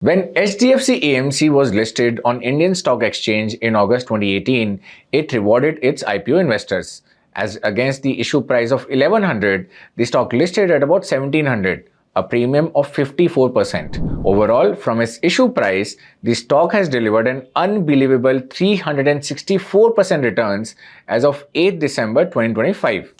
When HDFC AMC was listed on Indian Stock Exchange in August 2018, it rewarded its IPO investors. As against the issue price of 1100, the stock listed at about 1700, a premium of 54%. Overall, from its issue price, the stock has delivered an unbelievable 364% returns as of 8th December 2025.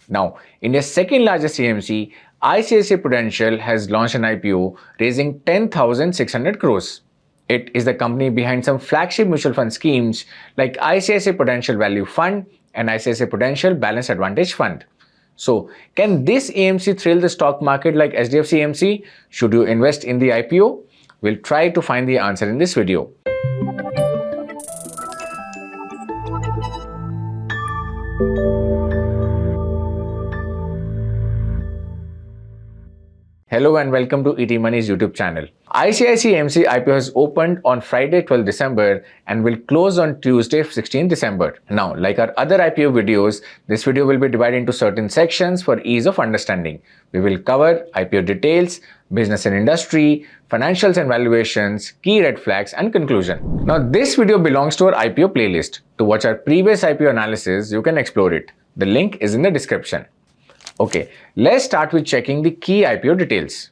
Now, India's second largest AMC, ICICI Prudential, has launched an IPO raising 10,600 crores. It is the company behind some flagship mutual fund schemes like ICICI Prudential Value Fund and ICICI Prudential Balanced Advantage Fund. So, can this AMC thrill the stock market like HDFC AMC? Should you invest in the IPO? We'll try to find the answer in this video. Hello and welcome to ET Money's YouTube channel. ICICI AMC IPO has opened on Friday 12 December and will close on Tuesday 16 December. Now, like our other IPO videos, this video will be divided into certain sections for ease of understanding. We will cover IPO details, business and industry, financials and valuations, key red flags and conclusion. Now, this video belongs to our IPO playlist. To watch our previous IPO analysis, you can explore it. The link is in the description. Okay, let's start with checking the key IPO details.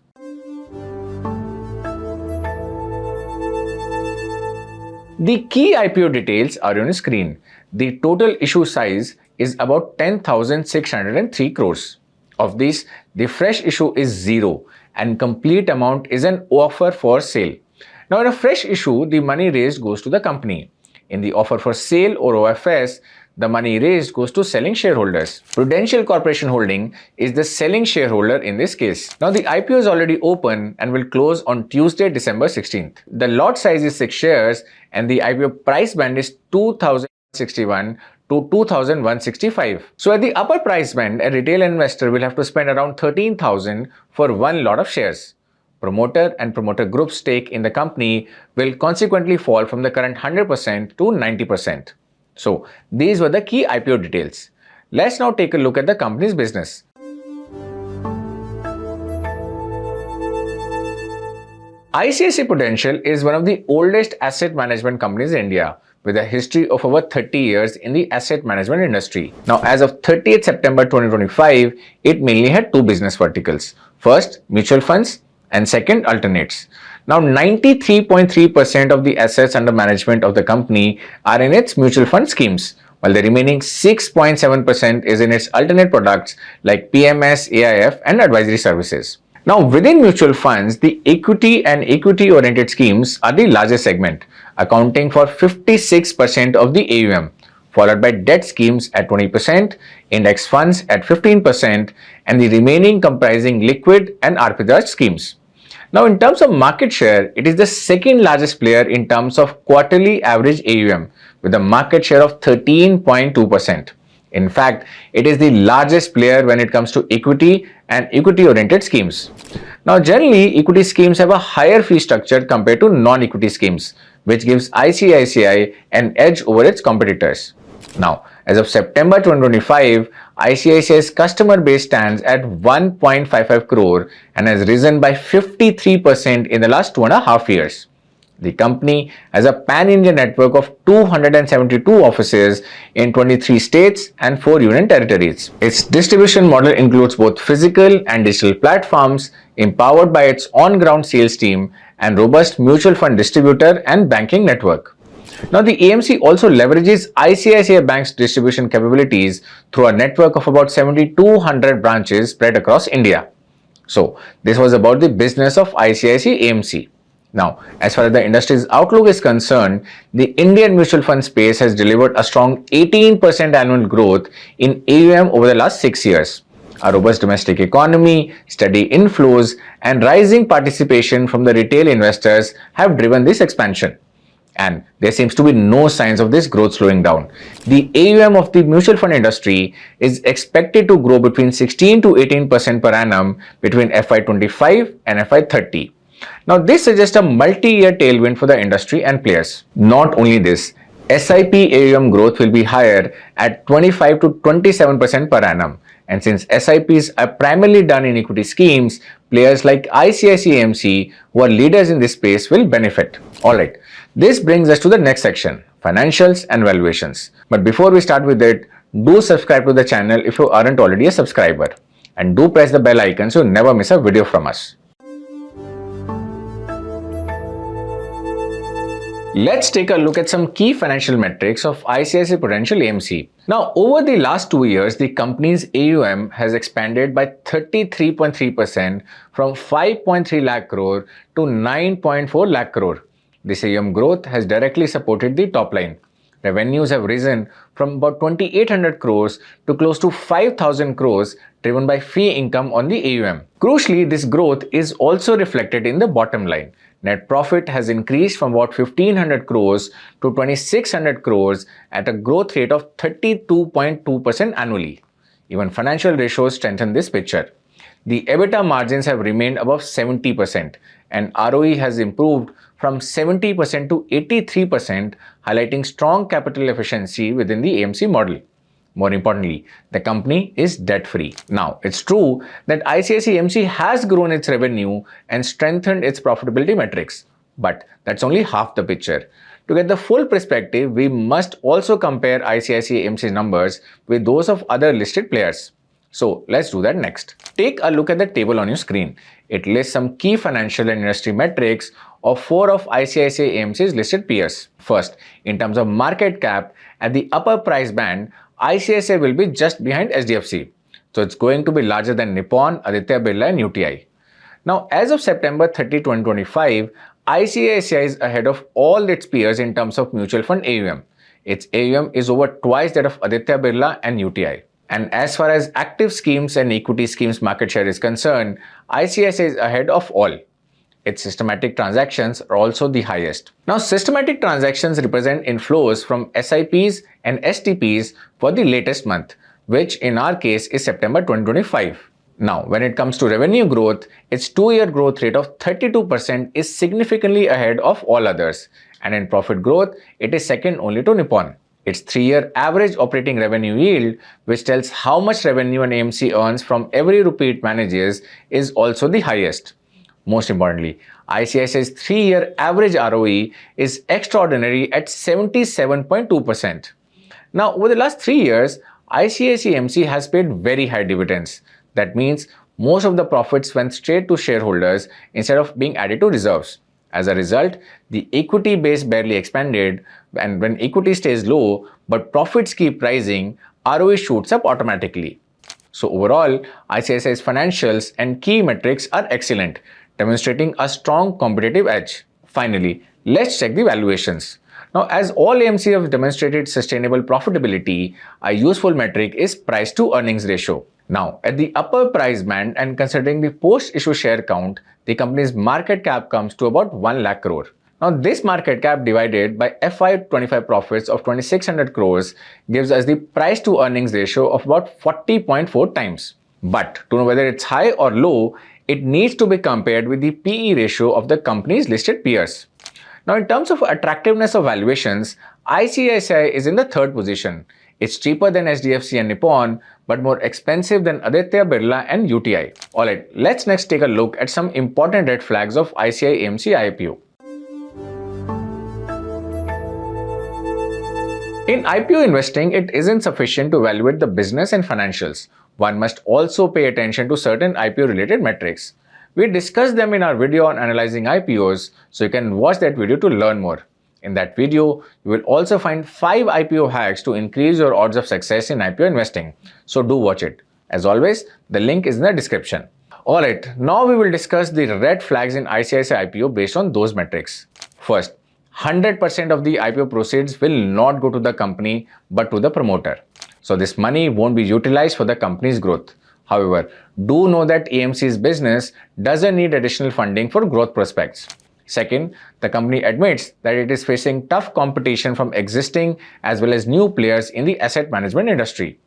The key IPO details are on the screen. The total issue size is about 10,603 crores. Of these, the fresh issue is 0 and complete amount is an offer for sale. Now, in a fresh issue, the money raised goes to the company. In the offer for sale or OFS, the money raised goes to selling shareholders. Prudential Corporation Holding is the selling shareholder in this case. Now, the IPO is already open and will close on Tuesday, December 16th. The lot size is 6 shares and the IPO price band is 2,061 to 2,165. So, at the upper price band, a retail investor will have to spend around 13,000 for one lot of shares. Promoter and promoter group stake in the company will consequently fall from the current 100% to 90%. So, these were the key IPO details. Let's now take a look at the company's business. ICICI Prudential is one of the oldest asset management companies in India, with a history of over 30 years in the asset management industry. Now, as of 30th September 2025, it mainly had two business verticals. First, mutual funds, and second, alternates. Now, 93.3% of the assets under management of the company are in its mutual fund schemes, while the remaining 6.7% is in its alternate products like PMS, AIF, and advisory services. Now, within mutual funds, the equity and equity-oriented schemes are the largest segment, accounting for 56% of the AUM, followed by debt schemes at 20%, index funds at 15%, and the remaining comprising liquid and arbitrage schemes. Now, in terms of market share, it is the second largest player in terms of quarterly average AUM with a market share of 13.2%. In fact, it is the largest player when it comes to equity and equity-oriented schemes. Now, generally, equity schemes have a higher fee structure compared to non-equity schemes, which gives ICICI an edge over its competitors. Now, as of September 2025, ICICI's customer base stands at 1.55 crore and has risen by 53% in the last 2.5 years. The company has a pan-India network of 272 offices in 23 states and 4 union territories. Its distribution model includes both physical and digital platforms, empowered by its on-ground sales team and robust mutual fund distributor and banking network. Now, the AMC also leverages ICICI Bank's distribution capabilities through a network of about 7,200 branches spread across India. So, this was about the business of ICICI AMC. Now, as far as the industry's outlook is concerned, the Indian mutual fund space has delivered a strong 18% annual growth in AUM over the last 6 years. A robust domestic economy, steady inflows, and rising participation from the retail investors have driven this expansion. And there seems to be no signs of this growth slowing down. The AUM of the mutual fund industry is expected to grow between 16 to 18% per annum between FY25 and FY30. Now, this suggests a multi-year tailwind for the industry and players. Not only this, SIP AUM growth will be higher at 25 to 27% per annum. And since SIPs are primarily done in equity schemes, Players like ICICI AMC, who are leaders in this space, will benefit. Alright, this brings us to the next section, financials and valuations. But before we start with it, do subscribe to the channel if you aren't already a subscriber. And do press the bell icon so you never miss a video from us. Let's take a look at some key financial metrics of ICICI Prudential AMC. Now, over the last 2 years, the company's AUM has expanded by 33.3% from 5.3 lakh crore to 9.4 lakh crore. This AUM growth has directly supported the top line. Revenues have risen from about 2,800 crores to close to 5,000 crores, driven by fee income on the AUM. Crucially, this growth is also reflected in the bottom line. Net profit has increased from about 1,500 crores to 2,600 crores at a growth rate of 32.2% annually. Even financial ratios strengthen this picture. The EBITDA margins have remained above 70% and ROE has improved from 70% to 83%, highlighting strong capital efficiency within the AMC model. More importantly, the company is debt-free. Now, it's true that ICICI AMC has grown its revenue and strengthened its profitability metrics, but that's only half the picture. To get the full perspective, we must also compare ICICI AMC's numbers with those of other listed players. So, let's do that next. Take a look at the table on your screen. It lists some key financial and industry metrics of 4 of ICICI AMC's listed peers. First, in terms of market cap, at the upper price band, ICICI will be just behind SDFC. So it's going to be larger than Nippon, Aditya Birla and UTI. Now, as of September 30, 2025, ICICI is ahead of all its peers in terms of mutual fund AUM. Its AUM is over twice that of Aditya Birla and UTI. And as far as active schemes and equity schemes market share is concerned, ICICI is ahead of all. Its systematic transactions are also the highest. Now, systematic transactions represent inflows from SIPs and STPs for the latest month, which in our case is September 2025. Now, when it comes to revenue growth, its 2-year growth rate of 32% is significantly ahead of all others. And in profit growth, it is second only to Nippon. Its 3-year average operating revenue yield, which tells how much revenue an AMC earns from every rupee it manages, is also the highest. Most importantly, ICICI's 3-year average ROE is extraordinary at 77.2%. Now, over the last 3 years, ICICI AMC has paid very high dividends. That means most of the profits went straight to shareholders instead of being added to reserves. As a result, the equity base barely expanded, and when equity stays low but profits keep rising, ROE shoots up automatically. So overall, ICICI's financials and key metrics are excellent, demonstrating a strong competitive edge. Finally, let's check the valuations. Now, as all AMCs have demonstrated sustainable profitability, a useful metric is price to earnings ratio. Now, at the upper price band and considering the post-issue share count, the company's market cap comes to about 1 lakh crore. Now, this market cap divided by FY25 profits of 2,600 crores gives us the price to earnings ratio of about 40.4 times. But to know whether it's high or low, it needs to be compared with the PE ratio of the company's listed peers. Now, in terms of attractiveness of valuations, ICICI is in the third position. It's cheaper than SDFC and Nippon, but more expensive than Aditya Birla and UTI. Alright, let's next take a look at some important red flags of ICICI AMC IPO. In IPO investing, it isn't sufficient to evaluate the business and financials. One must also pay attention to certain IPO related metrics. We discussed them in our video on analyzing IPOs, so you can watch that video to learn more. In that video, you will also find 5 IPO hacks to increase your odds of success in IPO investing. So do watch it. As always, the link is in the description. Alright, now we will discuss the red flags in ICICI IPO based on those metrics. First, 100% of the IPO proceeds will not go to the company but to the promoter. So this money won't be utilized for the company's growth. However, do know that AMC's business doesn't need additional funding for growth prospects. Second, the company admits that it is facing tough competition from existing as well as new players in the asset management industry.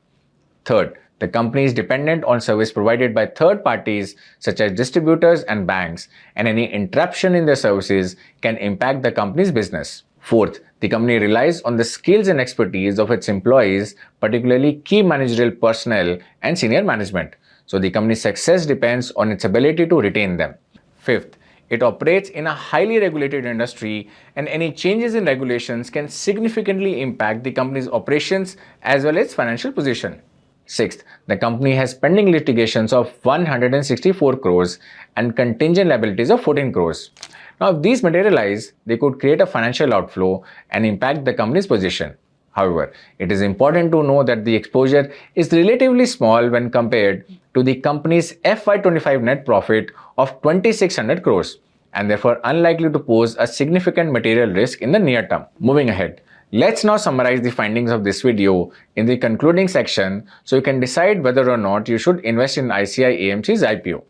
Third, the company is dependent on service provided by third parties such as distributors and banks, and any interruption in their services can impact the company's business. Fourth, the company relies on the skills and expertise of its employees, particularly key managerial personnel and senior management. so the company's success depends on its ability to retain them. Fifth, it operates in a highly regulated industry, and any changes in regulations can significantly impact the company's operations as well as financial position. Sixth, the company has pending litigations of 164 crores and contingent liabilities of 14 crores. Now, if these materialize, they could create a financial outflow and impact the company's position. However, it is important to know that the exposure is relatively small when compared to the company's FY25 net profit of 2600 crores, and therefore unlikely to pose a significant material risk in the near term. Moving ahead, let's now summarize the findings of this video in the concluding section so you can decide whether or not you should invest in ICICI AMC's IPO.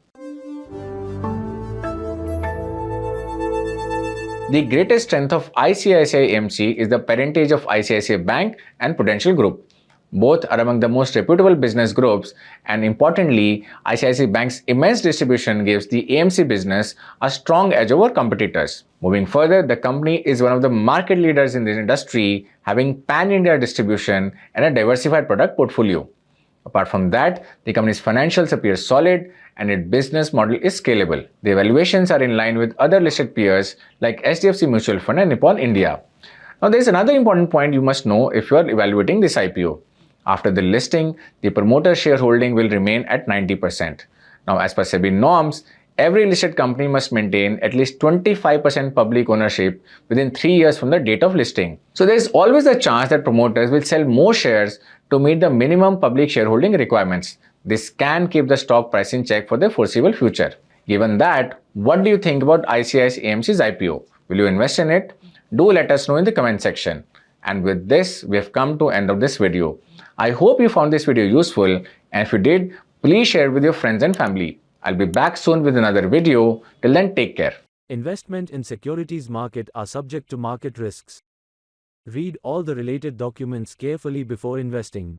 The greatest strength of ICICI AMC is the parentage of ICICI Bank and Prudential Group. Both are among the most reputable business groups, and importantly, ICICI Bank's immense distribution gives the AMC business a strong edge over competitors. Moving further, the company is one of the market leaders in this industry, having pan-India distribution and a diversified product portfolio. Apart from that, the company's financials appear solid and its business model is scalable. The valuations are in line with other listed peers like HDFC Mutual Fund and Nippon India. Now, there is another important point you must know if you are evaluating this IPO. After the listing, the promoter shareholding will remain at 90%. Now, as per SEBI norms, every listed company must maintain at least 25% public ownership within 3 years from the date of listing. So, there is always a chance that promoters will sell more shares to meet the minimum public shareholding requirements. This can keep the stock price in check for the foreseeable future. Given that, what do you think about ICICI AMC's IPO? Will you invest in it? Do let us know in the comment section. And with this, we have come to end of this video. I hope you found this video useful, and if you did, please share it with your friends and family. I'll be back soon with another video. Till then, take care. Investment in securities market are subject to market risks. Read all the related documents carefully before investing.